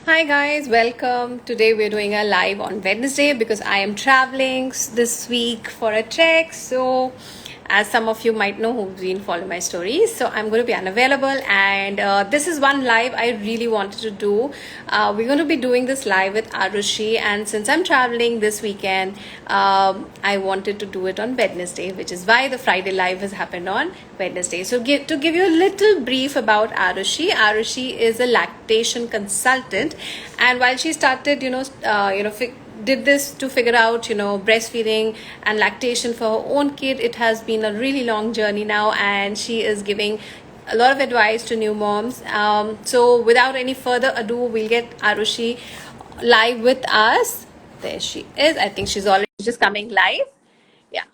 Hi guys, welcome. Today we're doing a live on Wednesday because I am traveling this week for a trek. So, as some of you might know who've been following my stories, so I'm going to be unavailable. And this is one live I really wanted to do. We're going to be doing this live with Arushi, and since I'm traveling this weekend, I wanted to do it on Wednesday, which is why the Friday live has happened on Wednesday. So, to give you a little brief about Arushi, Arushi is a lactation consultant, and while she started, did this to figure out, breastfeeding and lactation for her own kid. It has been a really long journey now, and she is giving a lot of advice to new moms. So, without any further ado, we'll get Arushi live with us. There she is. I think she's already just coming live. Yeah.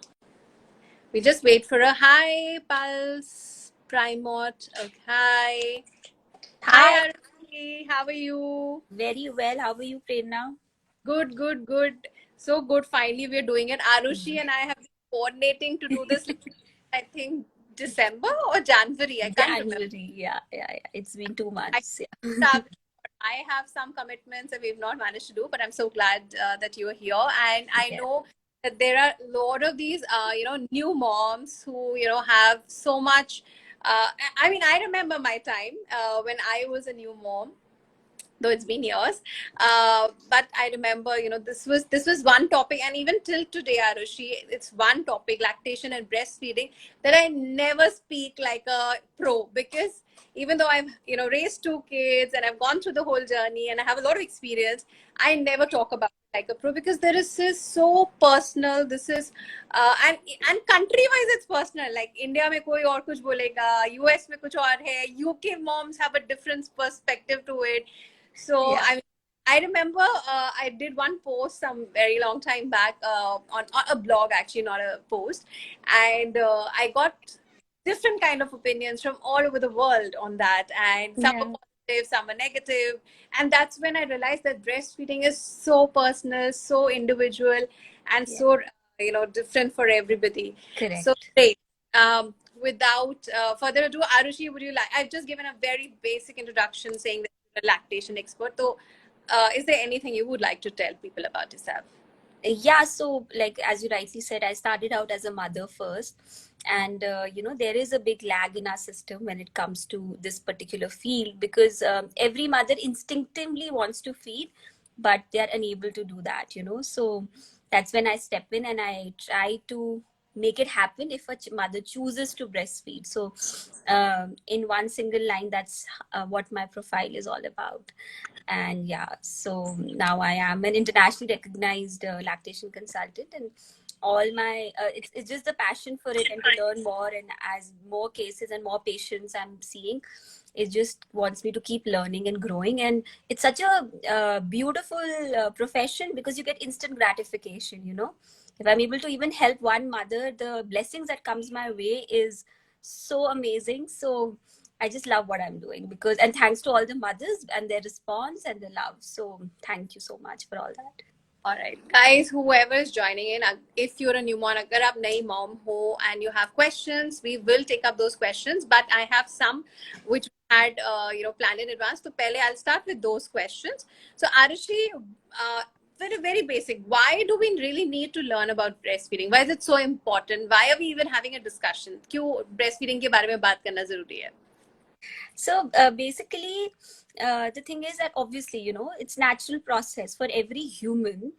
We just wait for a hi, Pulse, Primot. Okay. Hi. Hi, Hi, Arushi. How are you? very well. How are you, Prerna? Good, good, good. So good. Finally, we're doing it. Arushi and I have been coordinating to do this, I think, December or January. I can't remember. January, yeah. It's been two I months. Yeah. have, I have some commitments that we've not managed to do, but I'm so glad that you are here. And I Yeah. know that there are a lot of these, new moms who, have so much. I remember my time when I was a new mom, though it's been years. But I remember, this was one topic, and even till today, Arushi, it's one topic, lactation and breastfeeding, that I never speak like a pro, because even though I've raised two kids and I've gone through the whole journey and I have a lot of experience, I never talk about it like a pro, because this is so personal. This is and country wise it's personal. Like India में कोई और कुछ बोलेगा, US में कुछ और है, UK moms have a different perspective to it. So Yeah. I remember I did one post some very long time back on a blog, actually, not a post, and I got different kind of opinions from all over the world on that, and some were Yeah. positive, some were negative, and that's when I realized that breastfeeding is so personal, so individual, and Yeah. so different for everybody. So Correct. great. Without further ado, Arushi, would you like? I've just given a very basic introduction saying that you're a lactation expert. So, is there anything you would like to tell people about yourself? Yeah, so like as you rightly said, I started out as a mother first, and there is a big lag in our system when it comes to this particular field because every mother instinctively wants to feed, but they are unable to do that. So that's when I step in and I try to make it happen if a mother chooses to breastfeed. So in one single line, that's what my profile is all about. And yeah, so now I am an internationally recognized lactation consultant, and all my it's just the passion for it and to learn more. And as more cases and more patients I'm seeing, it just wants me to keep learning and growing. And it's such a beautiful profession because you get instant gratification. If I'm able to even help one mother, the blessings that comes my way is so amazing. So I just love what I'm doing because, and thanks to all the mothers and their response and the love. So thank you so much for all that. All right, guys, whoever is joining in, if you're a new mom, अगर आप नई mom हो and you have questions, we will take up those questions. But I have some which we had planned in advance. So पहले I'll start with those questions. So Arushi, very very basic. Why do we really need to learn about breastfeeding? Why is it so important? Why are we even having a discussion? क्यों breastfeeding के बारे में बात करना जरूरी है? So basically, the thing is that obviously, it's natural process for every human.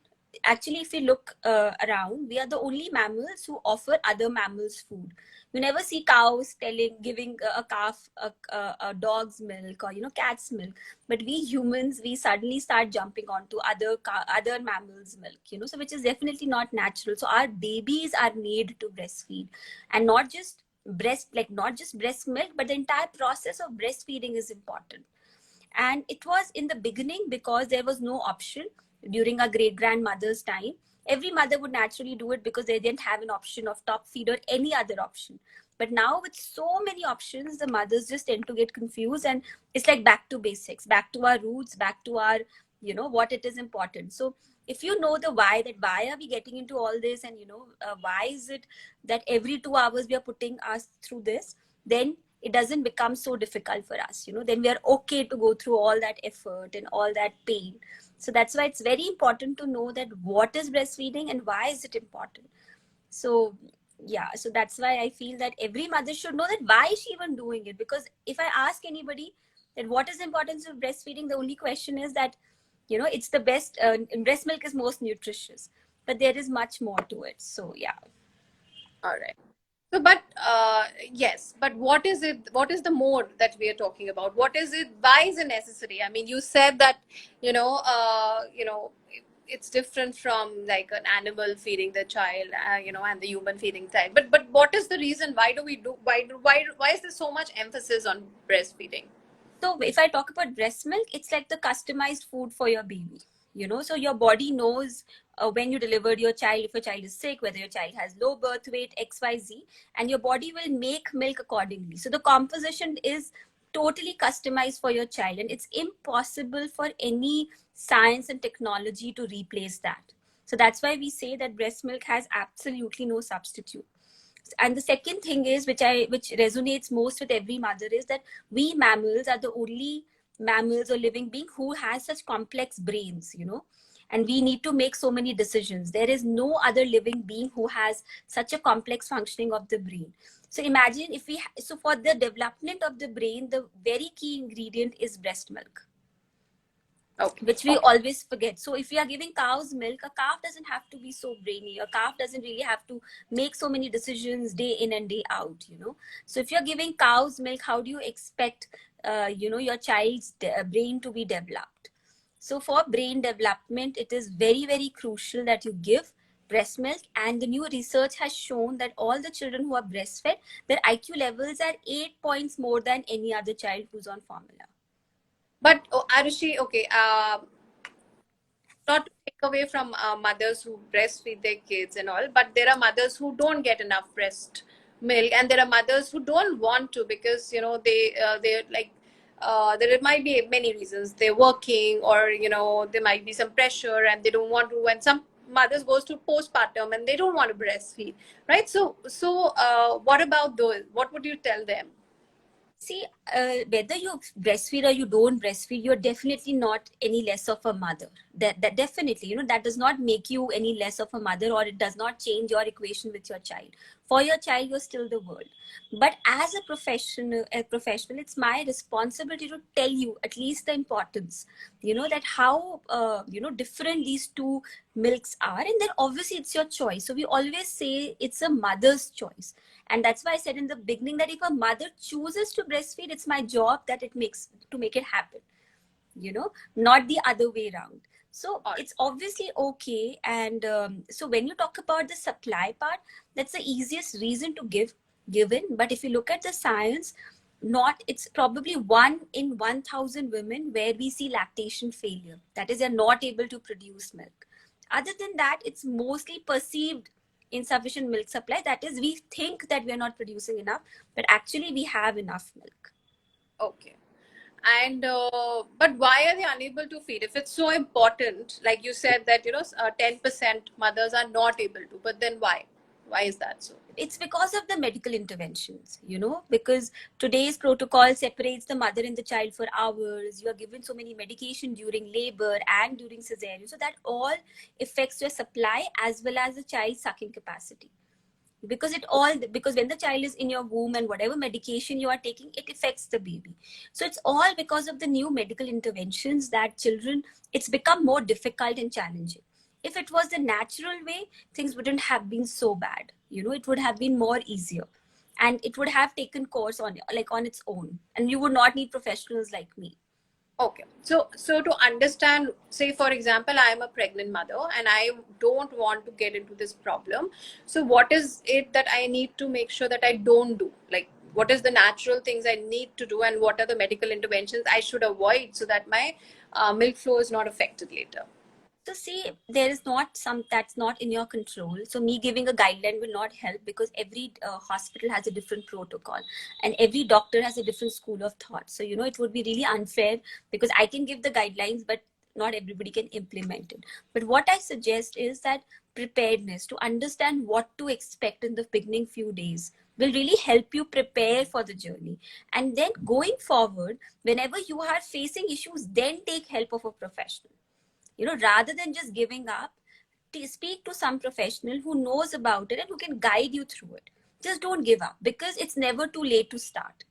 Actually, if you look around, we are the only mammals who offer other mammals food. You never see cows giving a calf a dog's milk or cat's milk. But we humans, we suddenly start jumping onto other mammals' milk. So which is definitely not natural. So our babies are made to breastfeed, and not just breast milk, but the entire process of breastfeeding is important. And it was in the beginning because there was no option during our great grandmother's time. Every mother would naturally do it because they didn't have an option of top feed or any other option. But now with so many options, the mothers just tend to get confused, and it's like back to basics, back to our roots, back to our what it is important. So if you know the why are we getting into all this, and why is it that every 2 hours we are putting us through this, then it doesn't become so difficult for us, then we are okay to go through all that effort and all that pain. So that's why it's very important to know that what is breastfeeding and why is it important. So yeah, so that's why I feel that every mother should know that why is she even doing it. Because if I ask anybody that what is the importance of breastfeeding, the only question is that, it's the best, breast milk is most nutritious, but there is much more to it. So yeah. All right. So, but yes, but what is it? What is the more that we are talking about? What is it? Why is it necessary? I mean, you said that it's different from like an animal feeding the child, and the human feeding child. But what is the reason? Why do we do? Why is there so much emphasis on breastfeeding? So if I talk about breast milk, it's like the customized food for your baby. So your body knows when you delivered your child, if your child is sick, whether your child has low birth weight, XYZ, and your body will make milk accordingly. So the composition is totally customized for your child, and it's impossible for any science and technology to replace that. So that's why we say that breast milk has absolutely no substitute. And the second thing is, which resonates most with every mother, is that we mammals are the only mammals or living being who has such complex brains, and we need to make so many decisions. There is no other living being who has such a complex functioning of the brain. So imagine if so for the development of the brain, the very key ingredient is breast milk. Okay. Which we always forget. So if we are giving cows milk, a calf doesn't have to be so brainy. A calf doesn't really have to make so many decisions day in and day out, So if you're giving cows milk, how do you expect, your child's brain to be developed? So for brain development, it is very, very crucial that you give breast milk. And the new research has shown that all the children who are breastfed, their IQ levels are 8 points more than any other child who's on formula. But Arushi, okay, not to take away from mothers who breastfeed their kids and all, but there are mothers who don't get enough breast milk, and there are mothers who don't want to because they're like there might be many reasons. They're working, or there might be some pressure, and they don't want to. And some mothers goes to postpartum and they don't want to breastfeed, right? So what about those? What would you tell them? See, whether you breastfeed or you don't breastfeed, you're definitely not any less of a mother. That definitely, that does not make you any less of a mother, or it does not change your equation with your child. For your child, you're still the world. But as a professional, it's my responsibility to tell you at least the importance. That how different these two milks are, and then obviously it's your choice. So we always say it's a mother's choice. And that's why I said in the beginning that if a mother chooses to breastfeed, it's my job that it makes to make it happen, not the other way around. So it's obviously okay. And so when you talk about the supply part, that's the easiest reason to given. But if you look at the science, it's probably 1 in 1,000 women where we see lactation failure. That is, they're not able to produce milk. Other than that, it's mostly perceived insufficient milk supply. That is, we think that we are not producing enough, but actually we have enough milk. Okay. And but why are they unable to feed if it's so important? Like you said that 10% mothers are not able to, but then why is that so? It's because of the medical interventions, because today's protocol separates the mother and the child for hours. You are given so many medication during labor and during cesarean, so that all affects your supply as well as the child's sucking capacity. Because when the child is in your womb, and whatever medication you are taking, it affects the baby. So it's all because of the new medical interventions that it's become more difficult and challenging. If it was the natural way, things wouldn't have been so bad. It would have been more easier, and it would have taken course on its own, and you would not need professionals like me. Okay, so to understand, say for example, I am a pregnant mother and I don't want to get into this problem. So what is it that I need to make sure that I don't do? Like, what is the natural things I need to do, and what are the medical interventions I should avoid so that my milk flow is not affected later? So see, there is not that's not in your control. So me giving a guideline will not help, because every hospital has a different protocol, and every doctor has a different school of thought. So it would be really unfair, because I can give the guidelines, but not everybody can implement it. But what I suggest is that preparedness, to understand what to expect in the beginning few days, will really help you prepare for the journey. And then going forward, whenever you are facing issues, then take help of a professional. Rather than just giving up, speak to some professional who knows about it and who can guide you through it. Just don't give up, because it's never too late to start.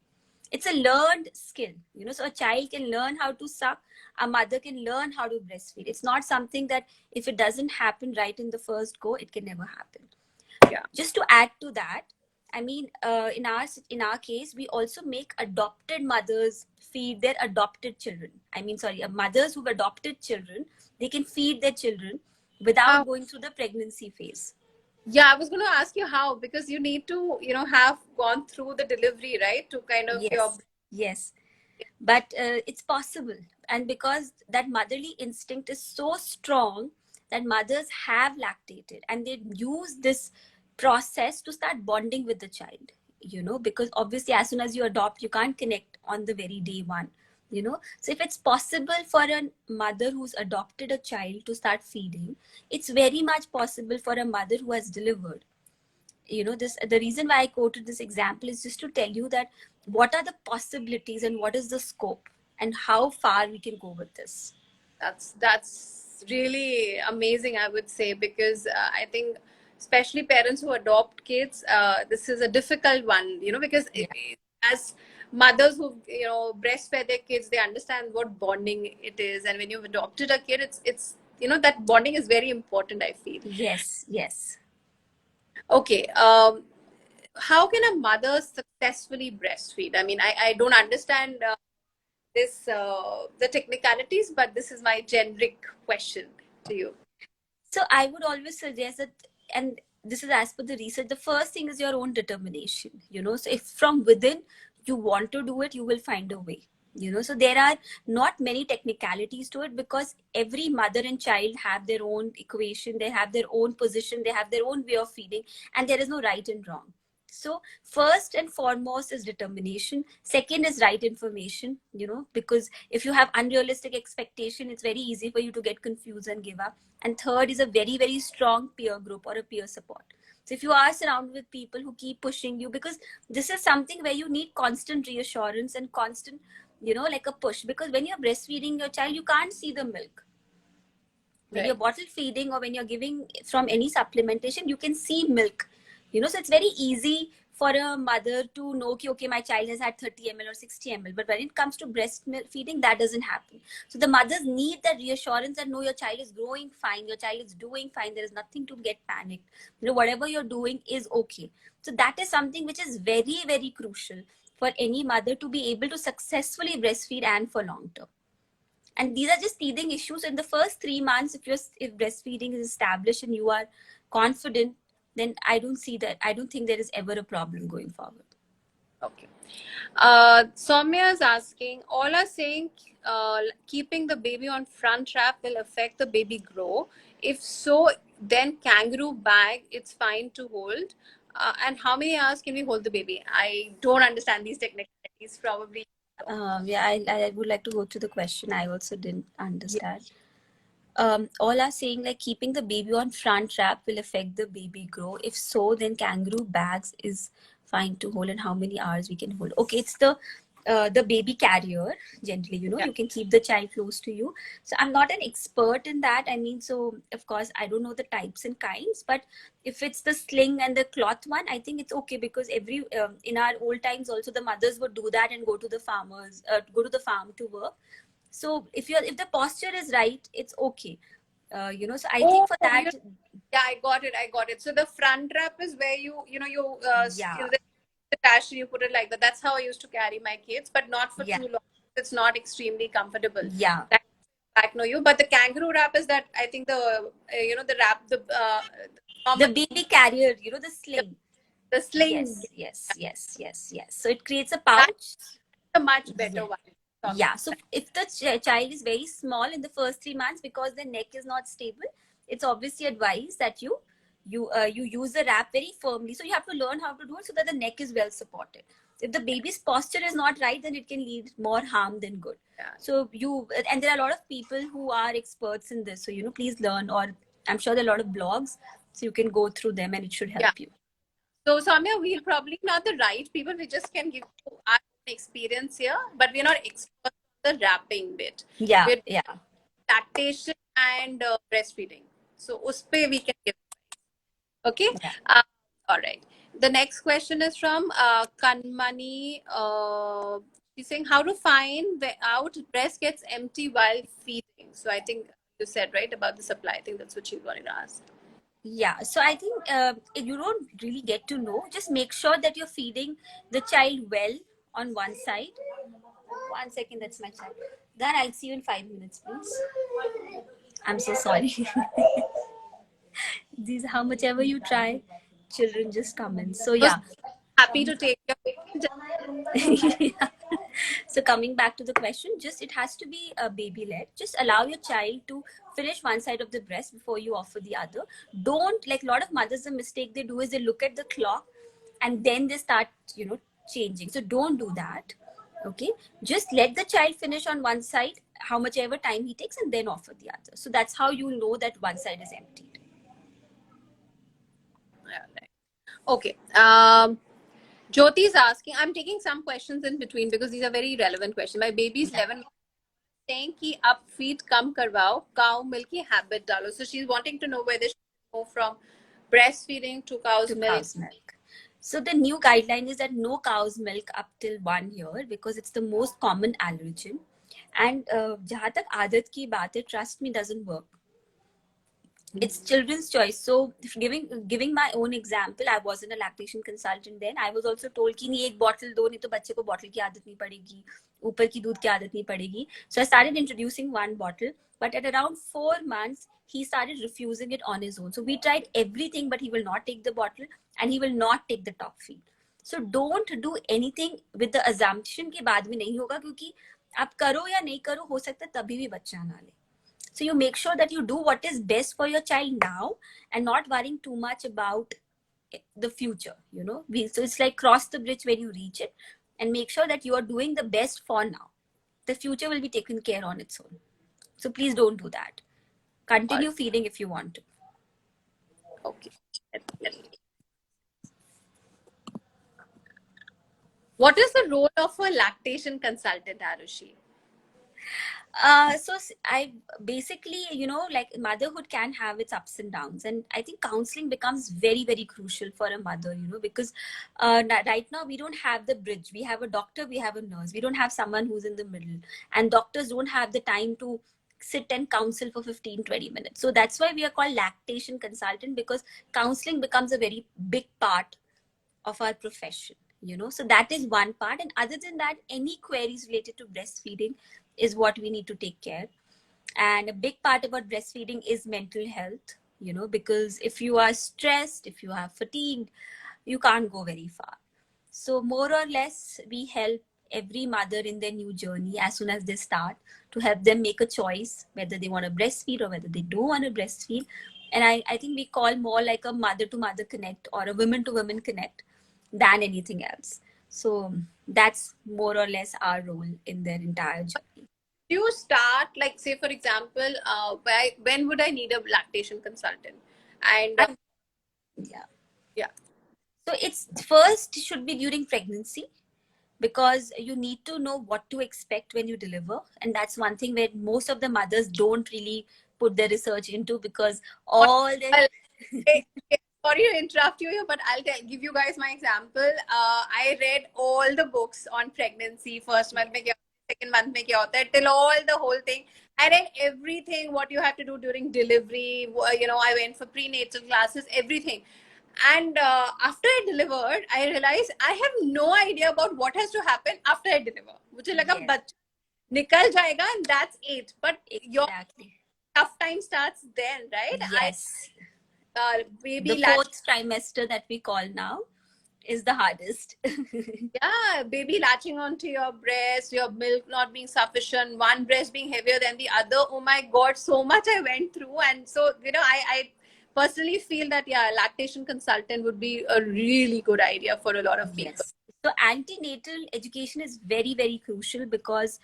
It's a learned skill, so a child can learn how to suck, a mother can learn how to breastfeed. It's not something that if it doesn't happen right in the first go, it can never happen. Yeah. Just to add to that, I mean, in our case, we also make adopted mothers feed their adopted children. I mean, sorry, mothers who've adopted children, they can feed their children without going through the pregnancy phase. Yeah, I was going to ask you how, because you need to, have gone through the delivery, right? To kind of your. Yes, but it's possible. And because that motherly instinct is so strong, that mothers have lactated and they use this process to start bonding with the child, because obviously as soon as you adopt, you can't connect on the very day one. So if it's possible for a mother who's adopted a child to start feeding, it's very much possible for a mother who has delivered. This, the reason why I quoted this example is just to tell you that what are the possibilities and what is the scope and how far we can go with this. That's really amazing, I would say, because I think especially parents who adopt kids, this is a difficult one, because as mothers who breastfed their kids, they understand what bonding it is, and when you've adopted a kid, it's that bonding is very important, I feel. Yes. Okay. How can a mother successfully breastfeed? I mean, I don't understand the technicalities, but this is my generic question to you. So I would always suggest that, and this is as per the research, the first thing is your own determination. So if from within you want to do it, you will find a way. So there are not many technicalities to it, because every mother and child have their own equation, they have their own position, they have their own way of feeding, and there is no right and wrong. So first and foremost is determination. Second is right information, because if you have unrealistic expectation, it's very easy for you to get confused and give up. And third is a very, very strong peer group or a peer support. So if you are surrounded with people who keep pushing you, because this is something where you need constant reassurance and constant, like a push, because when you're breastfeeding your child, you can't see the milk. When you're bottle feeding or when you're giving from any supplementation, you can see milk. So it's very easy for a mother to know, okay, my child has had 30 ml or 60 ml. But when it comes to breast milk feeding, that doesn't happen. So the mothers need that reassurance that no, your child is growing fine, your child is doing fine, there is nothing to get panicked. Whatever you're doing is okay. So that is something which is very, very crucial for any mother to be able to successfully breastfeed and for long term. And these are just teething issues. In the first 3 months, if breastfeeding is established and you are confident, then I don't think there is ever a problem going forward. Okay. Soumya is asking, all are saying keeping the baby on front wrap will affect the baby grow. If so, then kangaroo bag, it's fine to hold. And how many hours can we hold the baby? I don't understand these technicalities, probably. I would like to go to the question. I also didn't understand. All are saying like keeping the baby on front wrap will affect the baby grow. If so, then kangaroo bags is fine to hold, and how many hours we can hold. Okay, it's the baby carrier. Generally, you can keep the child close to you. So I'm not an expert in that. I mean, so of course I don't know the types and kinds, but if it's the sling and the cloth one, I think it's okay, because every in our old times also the mothers would do that and go to the farm to work. So if the posture is right, it's okay. So I think for that. Yeah, I got it. So the front wrap is where you Yeah. attach and you put it like that. That's how I used to carry my kids, but not for Yeah. too long. It's not extremely comfortable. Yeah. Back know you, but the kangaroo wrap is that, I think, the wrap, The normal, baby carrier, the sling. the sling. Yes. So it creates a That's pouch. a much better Yeah. one. Yeah. So if the child is very small in the first 3 months, because the neck is not stable, it's obviously advised that you use the wrap very firmly. So you have to learn how to do it so that the neck is well supported. If the baby's posture is not right, then it can lead more harm than good. Yeah. So and there are a lot of people who are experts in this. So, please learn, or I'm sure there are a lot of blogs, so you can go through them and it should Yeah. help you. So, Soumya, we're probably not the right people. We just can give you our own experience here, but we're not experts on the wrapping bit. Yeah, We're yeah, lactation and breastfeeding. So, uspe we can give. Okay. yeah. Uh, all right. The next question is from Kanmani. She's saying how to find out breast gets empty while feeding. So I think you said right about the supply. I think that's what she wanted to ask. Yeah, so I think you don't really get to know. Just make sure that you're feeding the child well on one side. 1 second, that's my child. Then I'll see you in 5 minutes, please. I'm so sorry. These, how much ever you try, children just come in. So I was yeah. happy to take your Yeah. So coming back to the question, just it has to be baby led. Just allow your child to finish one side of the breast before you offer the other. Don't, like a lot of mothers, the mistake they do is they look at the clock and then they start changing. So don't do that. Okay, just let the child finish on one side how much ever time he takes and then offer the other. So that's how you know that one side is emptied. Yeah, right. Okay. Jyoti is asking, I'm taking some questions in between because these are very relevant questions. My baby is 11 saying कि up feed कम करवाओ, cow milk की habit डालो. So she's wanting to know whether she should go from breastfeeding to cow's To milk. cow's milk. So the new guideline is that no cow's milk up till 1 year because it's the most common allergen. And जहाँ तक आदत की बात है, trust me, doesn't work. It's children's choice. So giving my own example, I wasn't a lactation consultant then. I was also told कि नहीं एक bottle दो, नहीं तो बच्चे को bottle की आदत नहीं पड़ेगी, ऊपर की दूध की आदत नहीं पड़ेगी. So I started introducing one bottle, but at around 4 months he started refusing it on his own. So we tried everything, but he will not take the bottle and he will not take the top feed. So don't do anything with the assumption कि बाद में नहीं होगा, क्योंकि आप करो या नहीं करो, हो सकता है तभी भी बच्चा ना ले. So you make sure that you do what is best for your child now and not worrying too much about the future. So it's like cross the bridge when you reach it and make sure that you are doing the best for now. The future will be taken care on its own. So please don't do that. Continue feeding if you want to. Okay. What is the role of a lactation consultant, Arushi? So I basically, like motherhood can have its ups and downs, and I think counseling becomes very, very crucial for a mother, because right now we don't have the bridge. We have a doctor, we have a nurse. We don't have someone who's in the middle, and doctors don't have the time to sit and counsel for 15-20 minutes. So that's why we are called lactation consultant, because counseling becomes a very big part of our profession. So that is one part, and other than that, any queries related to breastfeeding is what we need to take care. And a big part about breastfeeding is mental health, because if you are stressed, if you are fatigued, you can't go very far. So more or less we help every mother in their new journey as soon as they start, to help them make a choice whether they want to breastfeed or whether they don't want to breastfeed. And I think we call more like a mother to mother connect or a women to women connect than anything else. So that's more or less our role in their entire journey. Do you start, like, say, for example, when would I need a lactation consultant? And Yeah. yeah. So it's first should be during pregnancy, because you need to know what to expect when you deliver. And that's one thing where most of the mothers don't really put their research into, because all the Sorry to interrupt you here, but give you guys my example. I read all the books on pregnancy. First month mein kya hota hai, second month mein kya hota hai, till all the whole thing. I read everything, what you have to do during delivery. I went for prenatal classes, everything. And after I delivered, I realized I have no idea about what has to happen after I deliver. मुझे लगा Yes. बच्चा निकल जाएगा and that's it. But your Exactly. tough time starts then, right? Yes. Baby The fourth trimester that we call now is the hardest. Yeah, baby latching onto your breast, your milk not being sufficient, one breast being heavier than the other. Oh my God, so much I went through. And so, I personally feel that, yeah, lactation consultant would be a really good idea for a lot of people. Yes. So antenatal education is very, very crucial because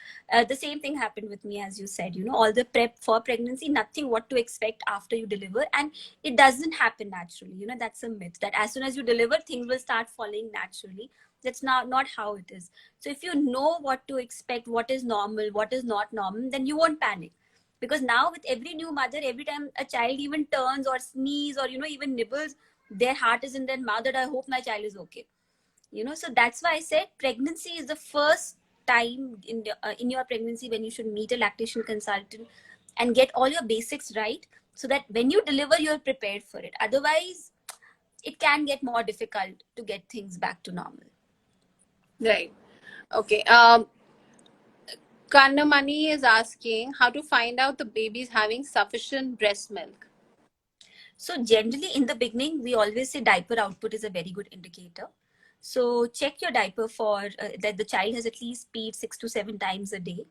the same thing happened with me, as you said, all the prep for pregnancy, nothing what to expect after you deliver. And it doesn't happen naturally. That's a myth that as soon as you deliver, things will start falling naturally. That's not how it is. So if you know what to expect, what is normal, what is not normal, then you won't panic. Because now with every new mother, every time a child even turns or sneeze or, even nibbles, their heart is in their mouth that I hope my child is okay. So that's why I said pregnancy is the first time in your pregnancy when you should meet a lactation consultant and get all your basics right, so that when you deliver you're prepared for it. Otherwise it can get more difficult to get things back to normal. Right. Okay. Kannamani is asking how to find out the baby's having sufficient breast milk. So generally in the beginning, we always say diaper output is a very good indicator. So check your diaper for that the child has at least peed 6 to 7 times a day.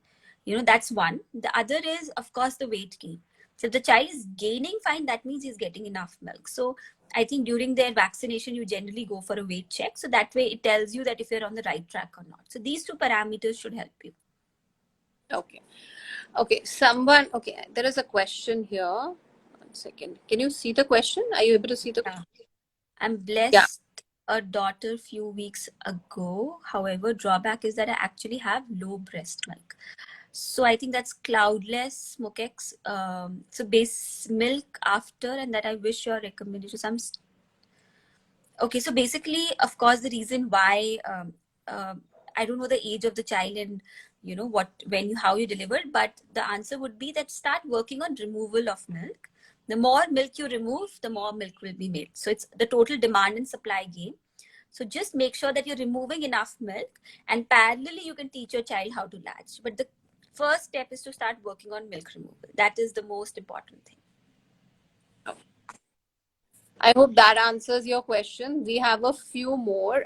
That's one. The other is, of course, the weight gain. So if the child is gaining, fine, that means he's getting enough milk. So I think during their vaccination, you generally go for a weight check. So that way it tells you that if you're on the right track or not. So these two parameters should help you. Okay. Okay. Okay. There is a question here. 1 second. Can you see the question? Are you able to see the question? I'm Yeah. blessed a daughter few weeks ago. However, drawback is that I actually have low breast milk. So I think that's cloudless Mokex. So base milk after, and that I wish your recommendation. Okay, so basically, of course, the reason why I don't know the age of the child and how you delivered, but the answer would be that start working on removal of milk. The more milk you remove, the more milk will be made. So it's the total demand and supply game. So just make sure that you're removing enough milk, and parallelly you can teach your child how to latch. But the first step is to start working on milk removal. That is the most important thing. I hope that answers your question. We have a few more.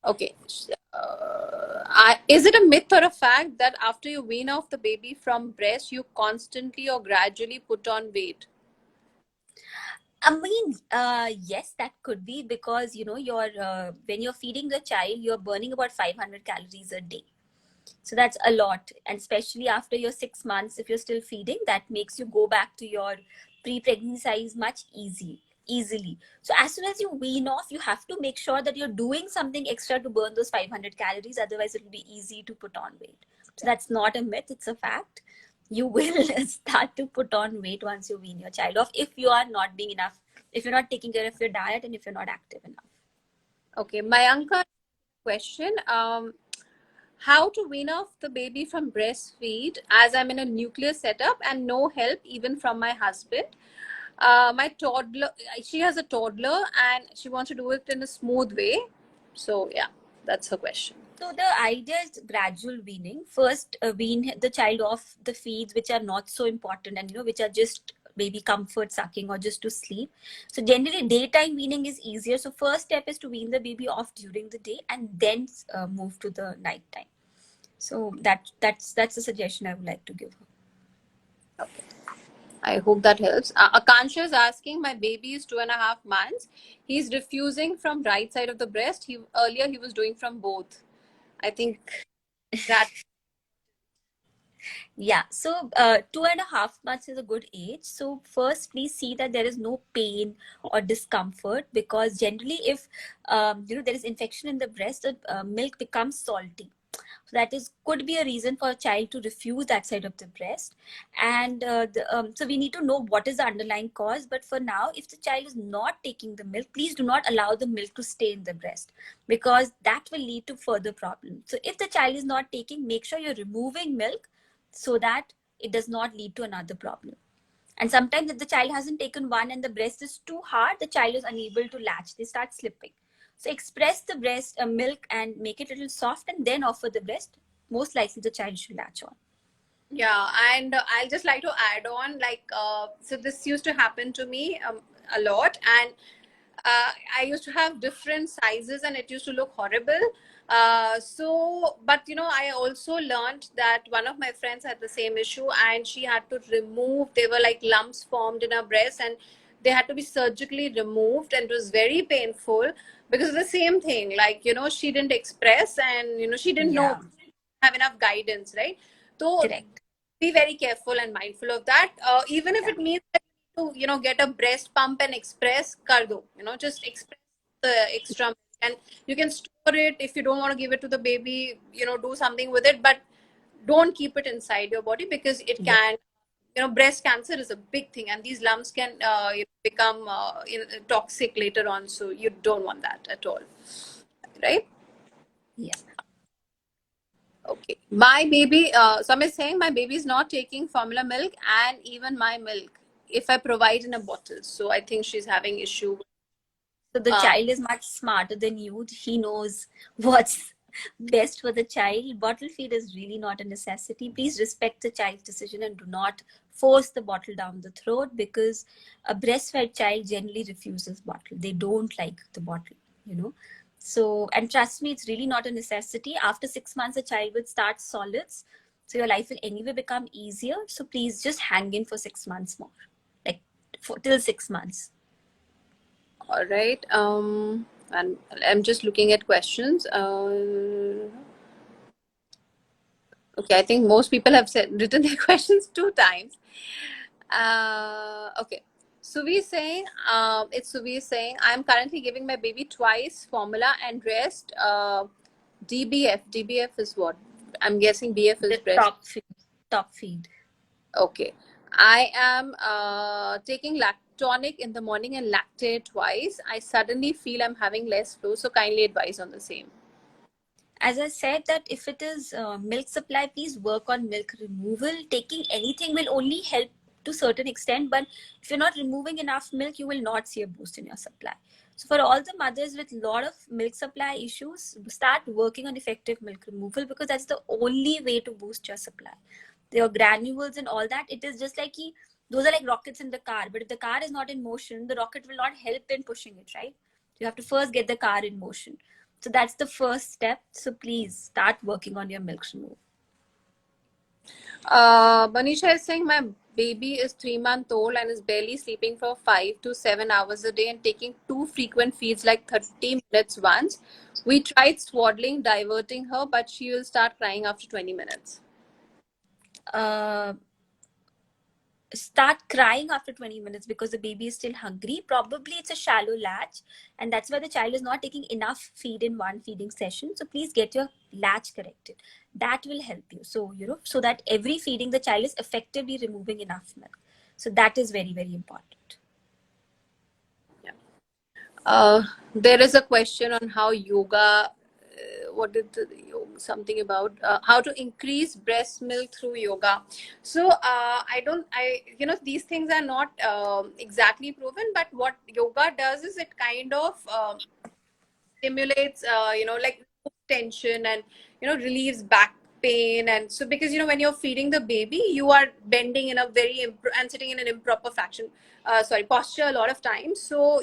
Okay. Is it a myth or a fact that after you wean off the baby from breast, you constantly or gradually put on weight? I mean, yes, that could be because you're when you're feeding the child, you're burning about 500 calories a day. So that's a lot, and especially after your 6 months, if you're still feeding, that makes you go back to your pre-pregnancy size much easily. So as soon as you wean off, you have to make sure that you're doing something extra to burn those 500 calories. Otherwise, it will be easy to put on weight. So that's not a myth; it's a fact. You will start to put on weight once you wean your child off if you are not being enough, if you're not taking care of your diet, and if you're not active enough. Okay, Mayanka question. How to wean off the baby from breastfeed as I'm in a nuclear setup and no help even from my husband. My toddler, she has a toddler and she wants to do it in a smooth way. So yeah, that's her question. So the idea is gradual weaning. First, wean the child off the feeds which are not so important, and which are just baby comfort sucking or just to sleep. So generally, daytime weaning is easier. So first step is to wean the baby off during the day and then move to the nighttime. So that's the suggestion I would like to give her. Okay. I hope that helps. Akansha is asking, my baby is 2.5 months. He's refusing from right side of the breast. Earlier he was doing from both. I think that. Yeah, so 2.5 months is a good age. So first, please see that there is no pain or discomfort, because generally, if there is infection in the breast, the milk becomes salty. So that could be a reason for a child to refuse that side of the breast. And so we need to know what is the underlying cause. But for now, if the child is not taking the milk, please do not allow the milk to stay in the breast, because that will lead to further problems. So if the child is not taking, make sure you're removing milk so that it does not lead to another problem. And sometimes if the child hasn't taken one and the breast is too hard, the child is unable to latch. They start slipping. So express the breast milk and make it a little soft and then offer the breast. Most likely the child should latch on. Yeah, and I'll just like to add on, like, so this used to happen to me a lot, and I used to have different sizes, and it used to look horrible. But I also learned that one of my friends had the same issue, and she had to remove. They were like lumps formed in her breast, and they had to be surgically removed, and it was very painful. because the same thing, like, she didn't express, and, she didn't know, Yeah, have enough guidance, right? So correct. be very careful and mindful of that. Even if Yeah, it means that to, get a breast pump and express, kar do, just express the extra milk. And you can store it if you don't want to give it to the baby, do something with it, but don't keep it inside your body, because it yeah. can, breast cancer is a big thing, and these lumps can become toxic later on. So you don't want that at all, right? Yeah. Okay. My baby, so I'm saying my baby is not taking formula milk and even my milk if I provide in a bottle. So I think she's having issue. So the Uh, child is much smarter than you. He knows what's best for the child. Bottle feed is really not a necessity. Please respect the child's decision and do not force the bottle down the throat, because a breastfed child generally refuses bottle. They don't like the bottle, you know. So, and trust me, it's really not a necessity. After 6 months, a child will start solids. So your life will anyway become easier. So please just hang in for 6 months more, like till 6 months. all right. And I'm just looking at questions. Okay, I think most people have written their questions 2 times. Okay. Suvi is saying, I'm currently giving my baby twice formula and rest. DBF. DBF is what? I'm guessing BF is The breast. top feed. Okay. I am taking Lactonic in the morning and Lactate twice. I suddenly feel I'm having less flow, so kindly advise on the same. As I said, that if it is milk supply, please work on milk removal. Taking anything will only help to certain extent, but if you're not removing enough milk, you will not see a boost in your supply. So for all the mothers with a lot of milk supply issues, start working on effective milk removal, because that's the only way to boost your supply. Your granules and all that, it is just like those are like rockets in the car, but if the car is not in motion, the rocket will not help in pushing it, right? You have to first get the car in motion. So that's the first step. So please start working on your milk removal. Manisha is saying my baby is 3 months old and is barely sleeping for 5 to 7 hours a day and taking too frequent feeds, like 30 minutes once. We tried swaddling, diverting her, but she will start crying after 20 minutes. Uh, Start crying after 20 minutes because the baby is still hungry. Probably it's a shallow latch, and that's why the child is not taking enough feed in one feeding session. So please get your latch corrected. That will help you. So, so that every feeding the child is effectively removing enough milk. So that is very, very important. There is a question on how yoga, what did the yoga, something about how to increase breast milk through yoga. So these things are not exactly proven, but what yoga does is it kind of stimulates, like tension, and, relieves back pain. And so, because, when you're feeding the baby, you are bending in a very, and sitting in an improper posture a lot of times. So,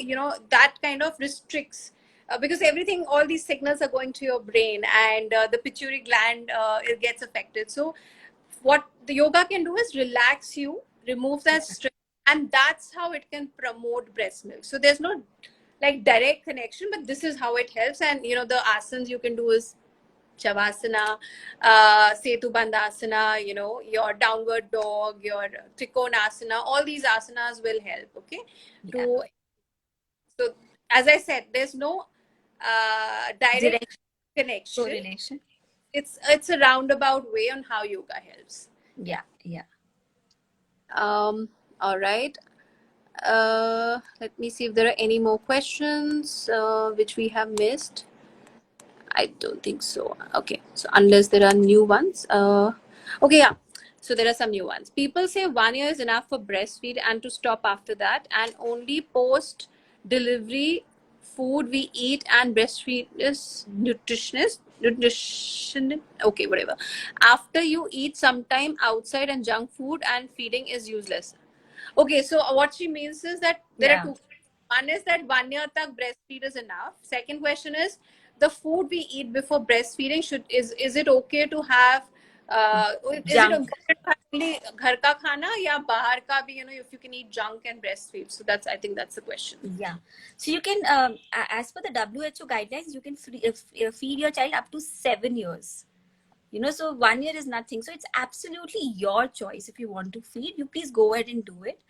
that kind of restricts, because everything, all these signals are going to your brain, and the pituitary gland, it gets affected. So what the yoga can do is relax you, remove that stress, and that's how it can promote breast milk. So there's no like direct connection, but this is how it helps. And the asanas you can do is Shavasana, Setu Bandhasana, your downward dog, your Trikonasana, all these asanas will help, okay? Yeah. To So, as I said, there's no direct Direct connection. correlation. It's a roundabout way on how yoga helps. Yeah, yeah. All right. Let me see if there are any more questions which we have missed. I don't think so. Okay, so unless there are new ones. Okay, yeah. So there are some new ones. People say 1 year is enough for breastfeed and to stop after that, and only post delivery food we eat, and breastfeed is nutrition. Okay, whatever. After you eat sometime outside and junk food, and feeding is useless. Okay, so what she means is that there are Yeah. two. One is that 1 year tak breastfeed is enough. Second question is the food we eat before breastfeeding is it okay to have Is it Junk. important to have only घर का खाना या बाहर का भी, if you can eat junk and breastfeed? So I think that's the question. Yeah. So you can, as per the WHO guidelines, you can feed your child up to 7 years. So 1 year is nothing. So it's absolutely your choice. If you want to feed, you please go ahead and do it.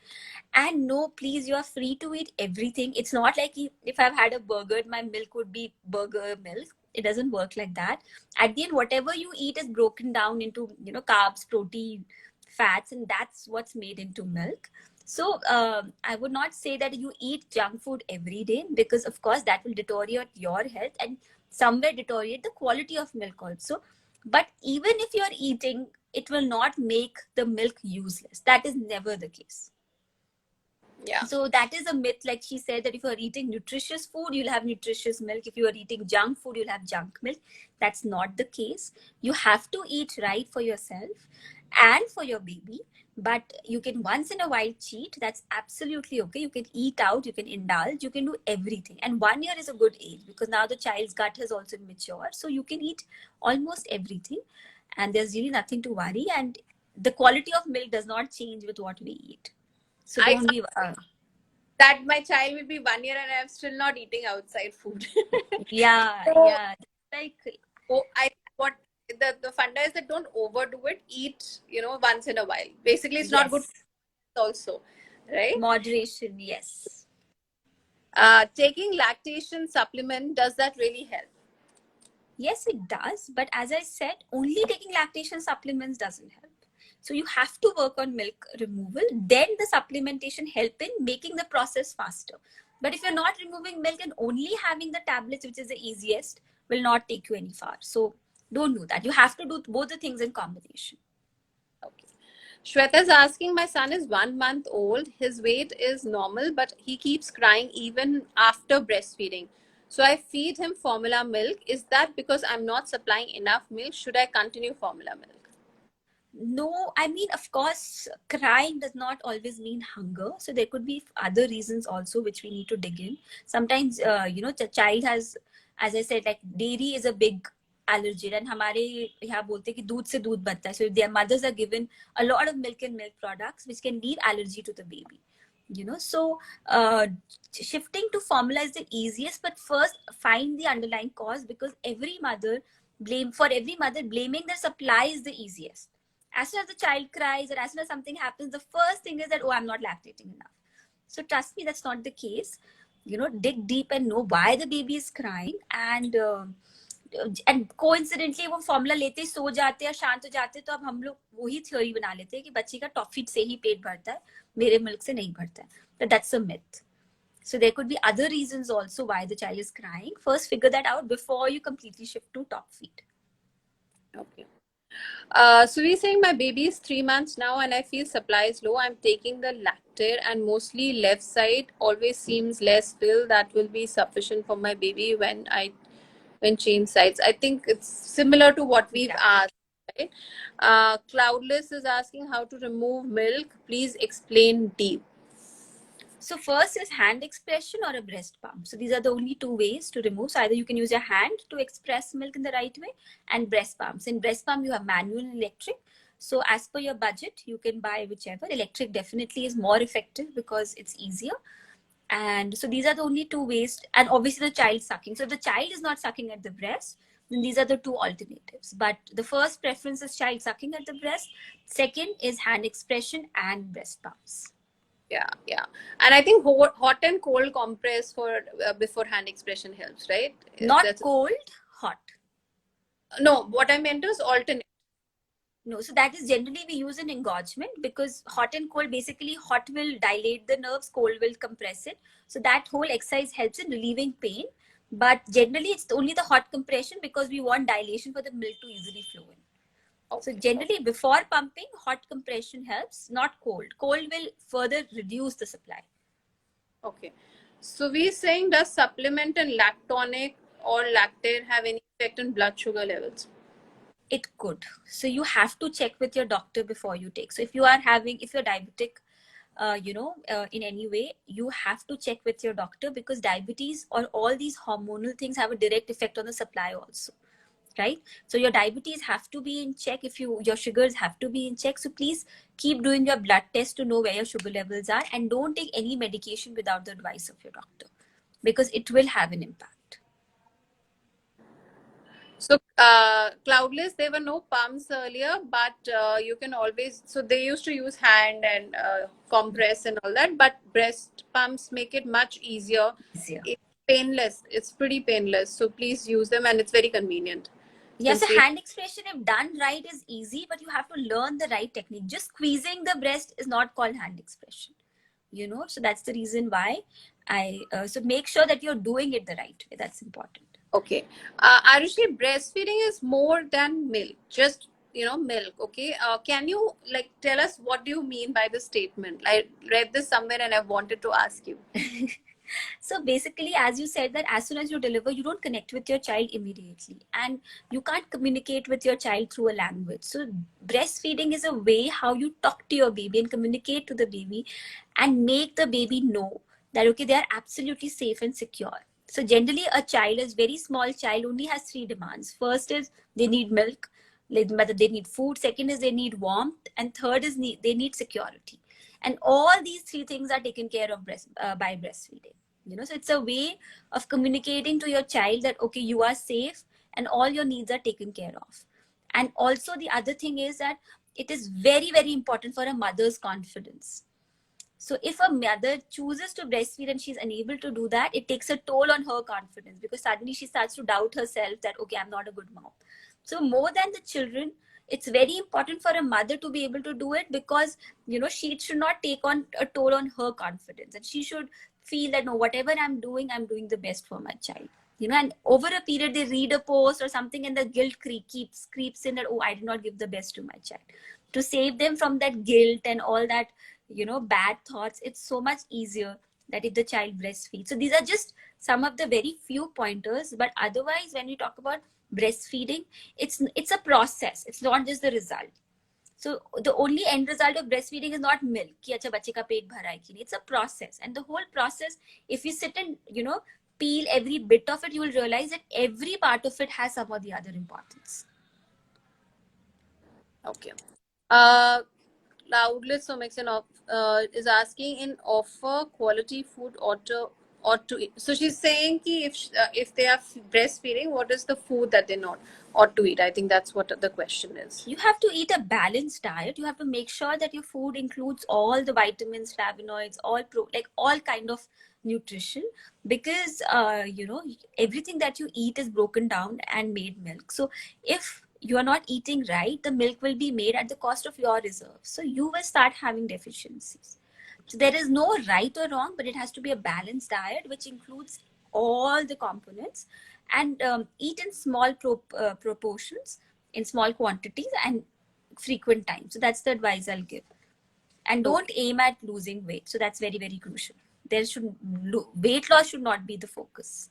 And no, please, you are free to eat everything. It's not like if I've had a burger, my milk would be burger milk. It doesn't work like that. At the end, whatever you eat is broken down into, carbs, protein, fats, and that's what's made into milk. So I would not say that you eat junk food every day, because of course that will deteriorate your health and somewhere deteriorate the quality of milk also. But even if you're eating, it will not make the milk useless. That is never the case. Yeah. So that is a myth. Like she said, that if you're eating nutritious food, you'll have nutritious milk. If you are eating junk food, you'll have junk milk. That's not the case. You have to eat right for yourself and for your baby. But you can once in a while cheat. That's absolutely okay. You can eat out, you can indulge, you can do everything. And 1 year is a good age, because now the child's gut has also matured. So you can eat almost everything. And there's really nothing to worry. And the quality of milk does not change with what we eat. So I don't be. that my child will be 1 year and I'm still not eating outside food. Yeah, So, yeah. Like, what the funda is that don't overdo it. Eat, once in a while. Basically, it's not good yes, also, right? moderation, yes. Taking lactation supplement, does that really help? Yes, it does. But as I said, only taking lactation supplements doesn't help. So you have to work on milk removal. Then the supplementation help in making the process faster. But if you're not removing milk and only having the tablets, which is the easiest, will not take you any far. So don't do that. You have to do both the things in combination. Okay. Shweta is asking, my son is 1 month old. His weight is normal, but he keeps crying even after breastfeeding. So I feed him formula milk. Is that because I'm not supplying enough milk? Should I continue formula milk? No, I mean, of course, crying does not always mean hunger. So there could be other reasons also which we need to dig in. Sometimes, the child has, as I said, like dairy is a big allergen, and हमारे यहाँ बोलते हैं कि दूध से दूध बनता है. So their mothers are given a lot of milk and milk products which can leave allergy to the baby. So shifting to formula is the easiest, but first find the underlying cause, because every mother blaming their supply is the easiest. As soon as the child cries or as soon as something happens, the first thing is that, oh, I'm not lactating enough. So trust me, that's not the case. Dig deep and know why the baby is crying. And coincidentally वो formula लेते ही सो जाते हैं, शांत हो जाते हैं, तो अब हम लोग वही थ्योरी बना लेते हैं कि बच्चे का टॉफी से ही पेट भरता है, मेरे मिल्क से नहीं भरता है. But that's a myth. So there could be other reasons also why the child is crying. First, figure that out before you completely shift to top feed. Okay. So we're saying my baby is 3 months now and I feel supply is low. I'm taking the Lactate and mostly left side always seems less fill. That will be sufficient for my baby when change sides. I think it's similar to what we've asked, right? Cloudless is asking how to remove milk. Please explain deep. So first is hand expression or a breast pump. So these are the only two ways to remove. So either you can use your hand to express milk in the right way, and breast pumps. In breast pump, you have manual and electric. So as per your budget, you can buy whichever. Electric definitely is more effective because it's easier. And so these are the only two ways. And obviously the child sucking. So if the child is not sucking at the breast, then these are the two alternatives. But the first preference is child sucking at the breast. Second is hand expression and breast pumps. Yeah. And I think hot and cold compress for before hand expression helps, right? Not cold, hot. No, what I meant was alternate. No, so that is generally we use an engorgement, because hot and cold, basically hot will dilate the nerves, cold will compress it. So that whole exercise helps in relieving pain. But generally it's only the hot compression because we want dilation for the milk to easily flow in. Okay. So generally before pumping, hot compression helps, not cold. Cold will further reduce the supply. Okay. So we're saying, does supplement and Lactonic or Lactate have any effect on blood sugar levels? It could. So you have to check with your doctor before you take. So if you're diabetic, in any way, you have to check with your doctor, because diabetes or all these hormonal things have a direct effect on the supply also. right? So your diabetes have to be in check. If your sugars have to be in check, so please keep doing your blood test to know where your sugar levels are, and don't take any medication without the advice of your doctor, because it will have an impact. So, cloudless, there were no pumps earlier, but you can always, so they used to use hand and compress and all that, but breast pumps make it much easier. Easier. It's painless. It's pretty painless. So please use them, and it's very convenient. Yes, Since a we hand expression, if done right, is easy, but you have to learn the right technique. Just squeezing the breast is not called hand expression, so that's the reason why so make sure that you're doing it the right way. That's important. Okay. Arushi, breastfeeding is more than milk, just, milk. Okay. Can you like tell us what do you mean by the statement? I read this somewhere and I wanted to ask you. So basically, as you said, that as soon as you deliver, you don't connect with your child immediately, and you can't communicate with your child through a language. So breastfeeding is a way how you talk to your baby and communicate to the baby and make the baby know that, okay, they are absolutely safe and secure. So generally, a child, a very small child, only has three demands. First is they need milk, whether they need food. Second is they need warmth, and third is they need security. And all these three things are taken care of by breastfeeding. So it's a way of communicating to your child that, okay, you are safe and all your needs are taken care of. And also the other thing is that it is very, very important for a mother's confidence. So if a mother chooses to breastfeed and she's unable to do that, it takes a toll on her confidence, because suddenly she starts to doubt herself that, okay, I'm not a good mom. So more than the children, it's very important for a mother to be able to do it, because she should not take on a toll on her confidence, and she should feel that, no, whatever I'm doing the best for my child. And over a period they read a post or something, and the guilt creeps in that, oh, I did not give the best to my child. To save them from that guilt and all that bad thoughts, it's so much easier that if the child breastfeeds. So these are just some of the very few pointers, but otherwise when we talk about breastfeeding, it's a process. It's not just the result. So the only end result of breastfeeding is not milk ki acha bachche ka pet bhara hai ki nahi. It's a process, and the whole process, if you sit and peel every bit of it, you will realize that every part of it has some or the other importance. Okay. Loudless Somexen is asking in offer quality food ought to eat. So she's saying ki if they are breastfeeding, what is the food that they not ought to eat? I think that's what the question is. You have to eat a balanced diet. You have to make sure that your food includes all the vitamins, flavonoids, all kind of nutrition, because everything that you eat is broken down and made milk. So if you are not eating right, the milk will be made at the cost of your reserves. So you will start having deficiencies. So there is no right or wrong, but it has to be a balanced diet which includes all the components, and eat in small proportions, in small quantities, and frequent times. So that's the advice I'll give. And don't aim at losing weight. So that's very, very crucial. Weight loss should not be the focus.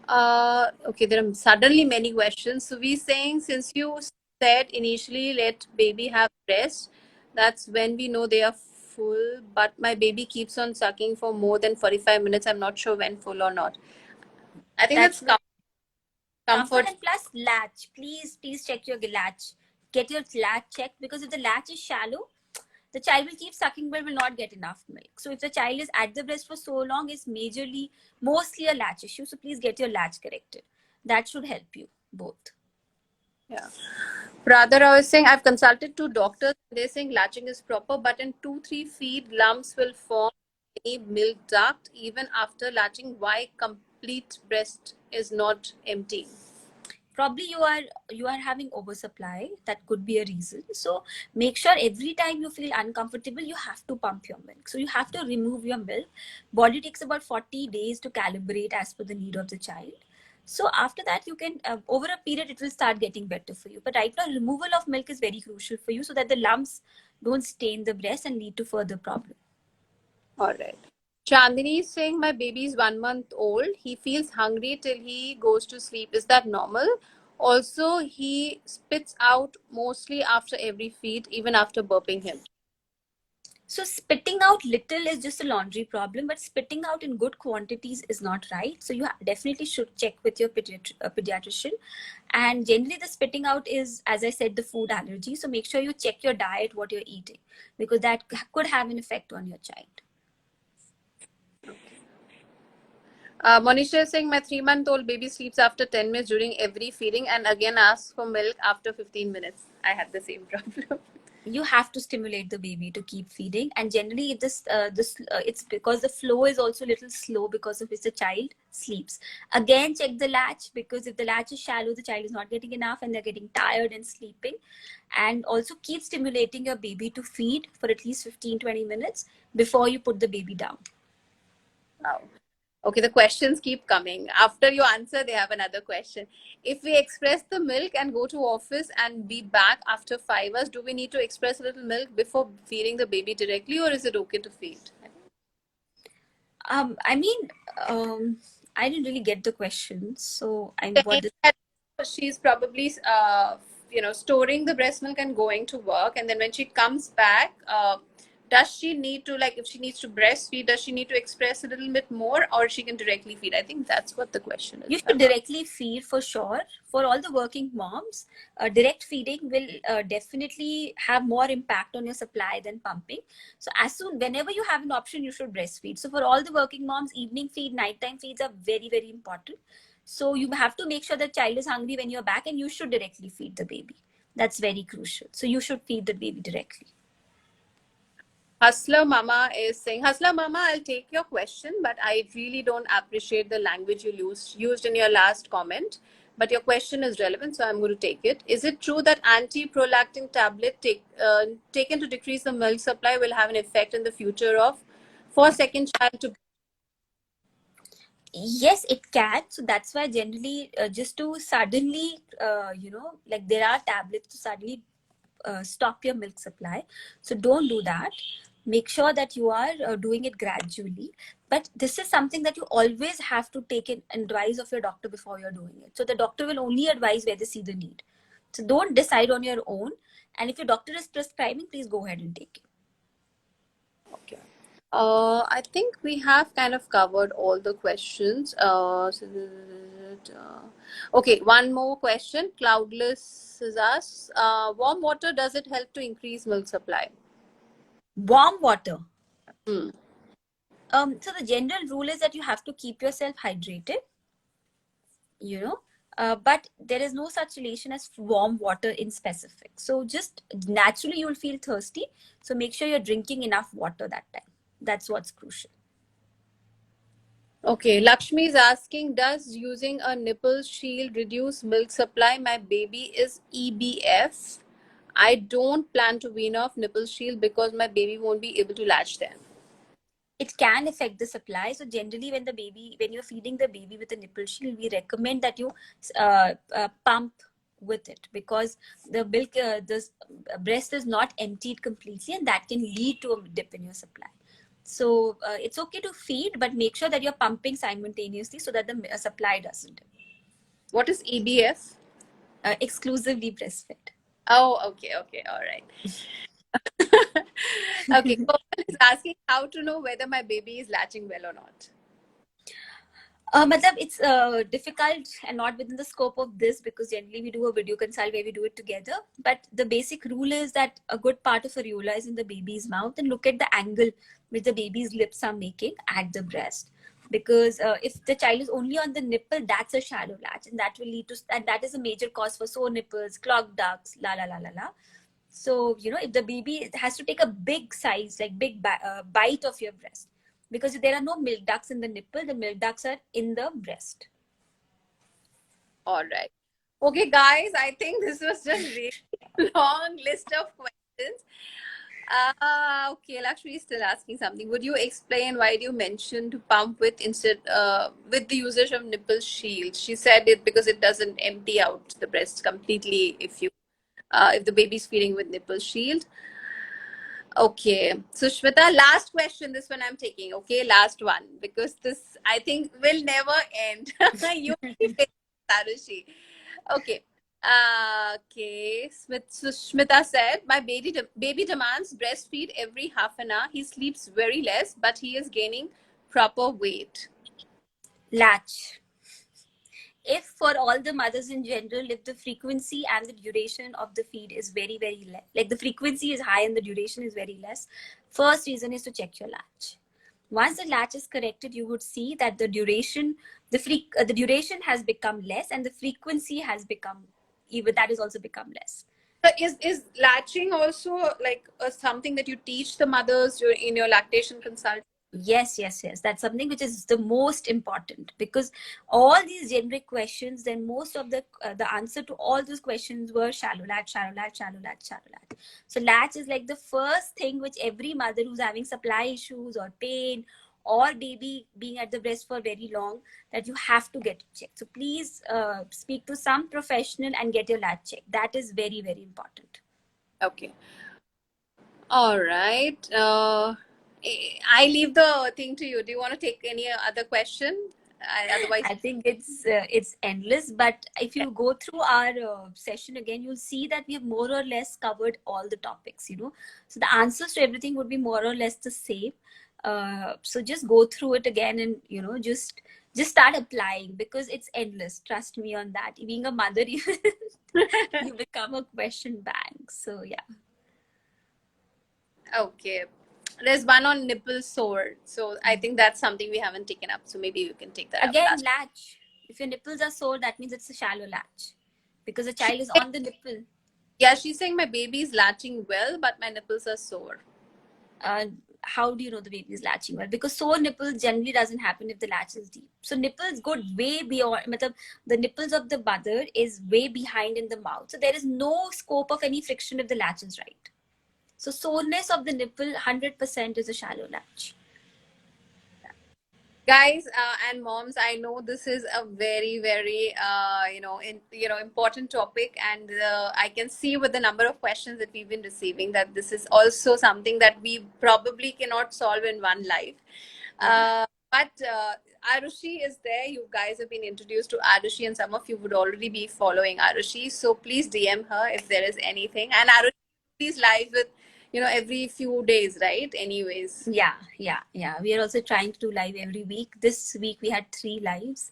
Okay, there are suddenly many questions. So we're saying, since you said initially let baby have breast, that's when we know they are full, but my baby keeps on sucking for more than 45 minutes. I'm not sure when full or not. I think that's comfort, and plus latch. Please check your latch. Get your latch checked, because if the latch is shallow, the child will keep sucking but will not get enough milk. So if the child is at the breast for so long, it's mostly a latch issue. So please get your latch corrected. That should help you both. Yeah. Rather, I was saying I've consulted two doctors. They're saying latching is proper, but in 2-3 feed, lumps will form any milk duct even after latching. Why complete breast is not empty? Probably you are having oversupply. That could be a reason. So make sure every time you feel uncomfortable, you have to pump your milk. So you have to remove your milk. Body takes about 40 days to calibrate as per the need of the child. So after that, you can over a period it will start getting better for you. But right now, removal of milk is very crucial for you, so that the lumps don't stain the breast and lead to further problem. All right. Chandini is saying my baby is 1 month old. He feels hungry till he goes to sleep. Is that normal? Also, he spits out mostly after every feed, even after burping him. So spitting out little is just a laundry problem, but spitting out in good quantities is not right. So you definitely should check with your pediatrician. And generally, the spitting out is, as I said, the food allergy. So make sure you check your diet, what you're eating, because that could have an effect on your child. Monisha is saying my 3-month-old baby sleeps after 10 minutes during every feeding and again asks for milk after 15 minutes. I had the same problem. You have to stimulate the baby to keep feeding, and generally it's because the flow is also a little slow, because of which the child sleeps. Again, check the latch, because if the latch is shallow, the child is not getting enough and they're getting tired and sleeping. And also keep stimulating your baby to feed for at least 15-20 minutes before you put the baby down. Wow. Okay, the questions keep coming. After you answer, they have another question. If we express the milk and go to office and be back after 5 hours, do we need to express a little milk before feeding the baby directly, or is it okay to feed? I mean, I didn't really get the question, so She's probably storing the breast milk and going to work, and then when she comes back, does she need to, like, if she needs to breastfeed, does she need to express a little bit more, or she can directly feed? I think that's what the question is. You should directly feed for sure. For all the working moms, direct feeding will definitely have more impact on your supply than pumping. So whenever you have an option, you should breastfeed. So for all the working moms, evening feed, nighttime feeds are very, very important. So you have to make sure the child is hungry when you're back, and you should directly feed the baby. That's very crucial. So you should feed the baby directly. Hustler Mama is saying, Hustler Mama, I'll take your question, but I really don't appreciate the language you used in your last comment. But your question is relevant, so I'm going to take it. Is it true that anti-prolactin tablet taken to decrease the milk supply will have an effect in the future of for second child to? Yes, it can. So that's why generally, just to suddenly, like there are tablets to suddenly stop your milk supply. So don't do that. Make sure that you are doing it gradually. But this is something that you always have to take an advice of your doctor before you're doing it. So the doctor will only advise where they see the need. So don't decide on your own. And if your doctor is prescribing, please go ahead and take it. Okay. I think we have kind of covered all the questions. Okay, one more question. Cloudless is asked, warm water, does it help to increase milk supply? Warm water. Hmm. So the general rule is that you have to keep yourself hydrated, but there is no such relation as warm water in specific. So just naturally you'll feel thirsty. So make sure you're drinking enough water that time. That's what's crucial. Okay, Lakshmi is asking, does using a nipple shield reduce milk supply? My baby is EBF. I don't plan to wean off nipple shield because my baby won't be able to latch them. It can affect the supply. So generally when you're feeding the baby with a nipple shield, we recommend that you pump with it, because the milk, the breast is not emptied completely, and that can lead to a dip in your supply. So it's okay to feed, but make sure that you're pumping simultaneously so that the supply doesn't dip. What is EBF? Exclusively breastfed. Oh, okay, all right. Okay, Komal is asking how to know whether my baby is latching well or not. Matlab, it's difficult and not within the scope of this, because generally we do a video consult where we do it together. But the basic rule is that a good part of areola is in the baby's mouth, and look at the angle which the baby's lips are making at the breast. Because if the child is only on the nipple, that's a shallow latch, and that will lead to, and that is a major cause for sore nipples, clogged ducts, la la la la la. So if the baby has to take a big size, like big bite of your breast, because there are no milk ducts in the nipple, the milk ducts are in the breast. All right. Okay, guys, I think this was just really long list of questions. Okay, Lakshmi is still asking something. Would you explain why do you mention to pump with instead with the usage of nipple shield? She said it because it doesn't empty out the breast completely if the baby's feeding with nipple shield. Okay, so Shweta, last question. This one I'm taking. Okay, last one, because this I think will never end. You keep it, Sarushi. Okay. Okay. Smita said, my baby demands breastfeed every half an hour. He sleeps very less, but he is gaining proper weight. Latch. If for all the mothers in general, if the frequency and the duration of the feed is very, very less, like the frequency is high and the duration is very less, first reason is to check your latch. Once the latch is corrected, you would see that the duration, the duration has become less and the frequency has become, even that has also become less. So is latching also like something that you teach the mothers in your lactation consult? Yes. That's something which is the most important, because all these generic questions, then most of the answer to all those questions were shallow latch, shallow latch, shallow latch, shallow latch. So latch is like the first thing which every mother who's having supply issues or pain or baby being at the breast for very long, that you have to get checked. So please speak to some professional and get your latch checked. That is very, very important. Okay. All right. I leave the thing to you. Do you want to take any other question? Otherwise, I think it's endless. But if you go through our session again, you'll see that we have more or less covered all the topics. So the answers to everything would be more or less the same. So just go through it again, and just start applying, because it's endless. Trust me on that. Being a mother, you become a question bank. So yeah. okay. There's one on nipple sore. So I think that's something we haven't taken up. So maybe you can take that up Again, last. latch. If your nipples are sore, that means it's a shallow latch, because the She, child is on the nipple. yeah, she's saying my baby is latching well, but my nipples are sore. uh, how do you know the baby is latching well? Because sore nipples generally doesn't happen if the latch is deep. So nipples go way beyond. The nipples of the mother is way behind in the mouth. So there is no scope of any friction if the latch is right. So soreness of the nipple 100% is a shallow latch. Guys and moms, I know this is a very very important topic, and I can see with the number of questions that we've been receiving that this is also something that we probably cannot solve in one life. But Arushi is there. You guys have been introduced to Arushi, and some of you would already be following Arushi, so please DM her if there is anything. And Arushi, please live with every few days, right? Anyways. Yeah. We are also trying to do live every week. This week we had 3 lives.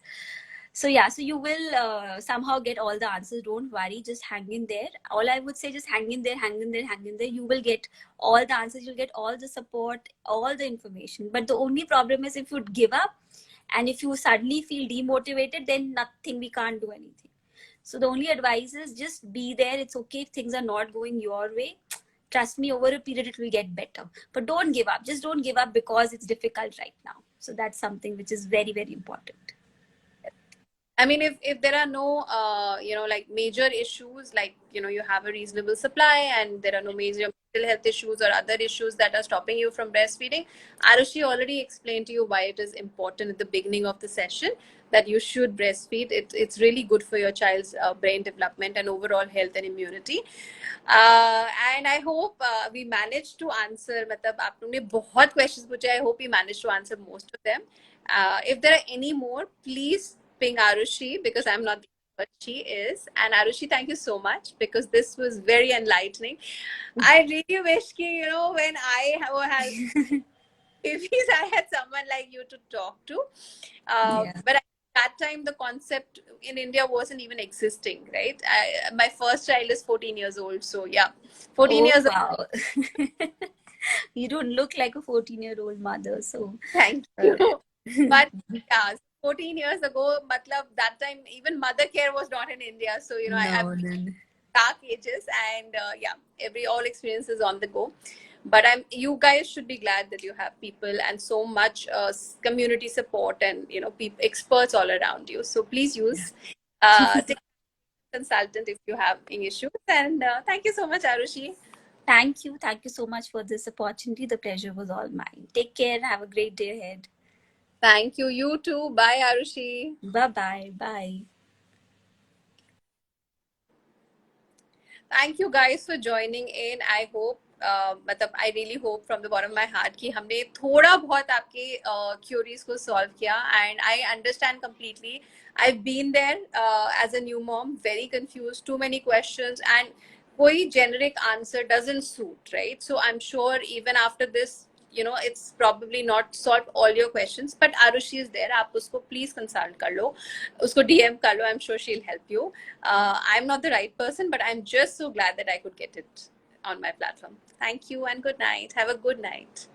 So yeah, so you will somehow get all the answers. Don't worry, just hang in there. All I would say, just hang in there, hang in there, hang in there. You will get all the answers. You'll get all the support, all the information. But the only problem is if you give up and if you suddenly feel demotivated, then nothing, we can't do anything. So the only advice is just be there. It's okay if things are not going your way. Trust me, over a period it will get better. But don't give up. Just don't give up because it's difficult right now. So that's something which is very, very important. I mean, if there are no, like major issues, like, you have a reasonable supply and there are no major mental health issues or other issues that are stopping you from breastfeeding, Arushi already explained to you why it is important at the beginning of the session that you should breastfeed. It's really good for your child's brain development and overall health and immunity. And I hope we managed to answer, मतलब आप लोगों ने बहुत questions पूछे. I hope we managed to answer most of them. If there are any more, please ping Arushi, because I'm not what she is. And Arushi, thank you so much, because this was very enlightening. I really wish when I had babies, I had someone like you to talk to. Yeah. But at that time, the concept in India wasn't even existing, right? My first child is 14 years old. So yeah, 14 Oh, years old. wow. You don't look like a 14-year-old mother. So, Thank uh, you. But yeah, 14 years ago, matlab, that time even mother care was not in India. So, I've no, no. dark ages, and yeah, all experience is on the go. But you guys should be glad that you have people and so much community support and, experts all around you. So please use take a consultant if you have any issues. And thank you so much, Arushi. Thank you. Thank you so much for this opportunity. The pleasure was all mine. Take care. Have a great day ahead. Thank you. You too. Bye, Arushi. Bye-bye. Bye. Thank you guys for joining in. I hope मतलब I really hope from the bottom of my heart कि हमने थोड़ा बहुत आपके queries को solve किया, and I understand completely. I've been there as a new mom, very confused, too many questions, and कोई generic answer doesn't suit, right? So I'm sure even after this, it's probably not solved all your questions, but Arushi is there. आप उसको please consult कर लो, उसको DM कर लो. I'm sure she'll help you. I'm not the right person, but I'm just so glad that I could get it on my platform. Thank you and good night. Have a good night.